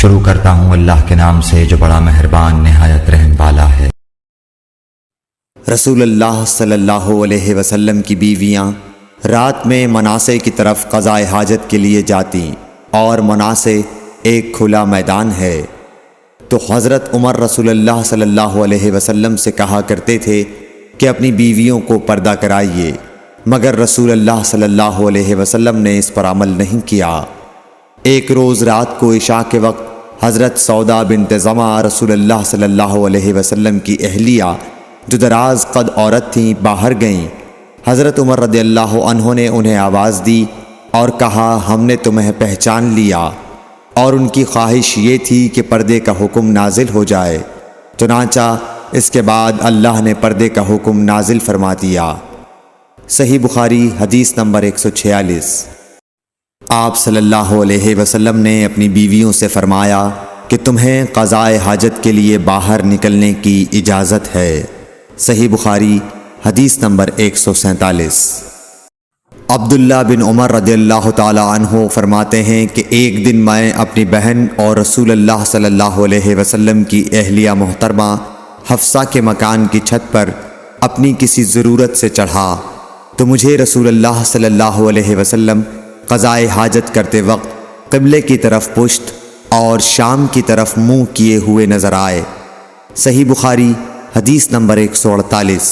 شروع کرتا ہوں اللہ کے نام سے جو بڑا مہربان نہایت رحم والا ہے۔ رسول اللہ صلی اللہ علیہ وسلم کی بیویاں رات میں مناصے کی طرف قضائے حاجت کے لیے جاتیں، اور مناصے ایک کھلا میدان ہے۔ تو حضرت عمر رسول اللہ صلی اللہ علیہ وسلم سے کہا کرتے تھے کہ اپنی بیویوں کو پردہ کرائیے، مگر رسول اللہ صلی اللہ علیہ وسلم نے اس پر عمل نہیں کیا۔ ایک روز رات کو عشاء کے وقت حضرت سودا بنت زمعہ رسول اللہ صلی اللہ علیہ وسلم کی اہلیہ جو دراز قد عورت تھیں باہر گئیں۔ حضرت عمر رضی اللہ عنہ نے انہیں آواز دی اور کہا ہم نے تمہیں پہچان لیا، اور ان کی خواہش یہ تھی کہ پردے کا حکم نازل ہو جائے، چنانچہ اس کے بعد اللہ نے پردے کا حکم نازل فرما دیا۔ صحیح بخاری حدیث نمبر 146۔ آپ صلی اللہ علیہ وسلم نے اپنی بیویوں سے فرمایا کہ تمہیں قضائے حاجت کے لیے باہر نکلنے کی اجازت ہے۔ صحیح بخاری حدیث نمبر 147۔ عبداللہ بن عمر رضی اللہ تعالی عنہ فرماتے ہیں کہ ایک دن میں اپنی بہن اور رسول اللہ صلی اللہ علیہ وسلم کی اہلیہ محترمہ حفصہ کے مکان کی چھت پر اپنی کسی ضرورت سے چڑھا، تو مجھے رسول اللہ صلی اللہ علیہ وسلم قضائے حاجت کرتے وقت قبلے کی طرف پشت اور شام کی طرف منہ کیے ہوئے نظر آئے۔ صحیح بخاری حدیث نمبر 148۔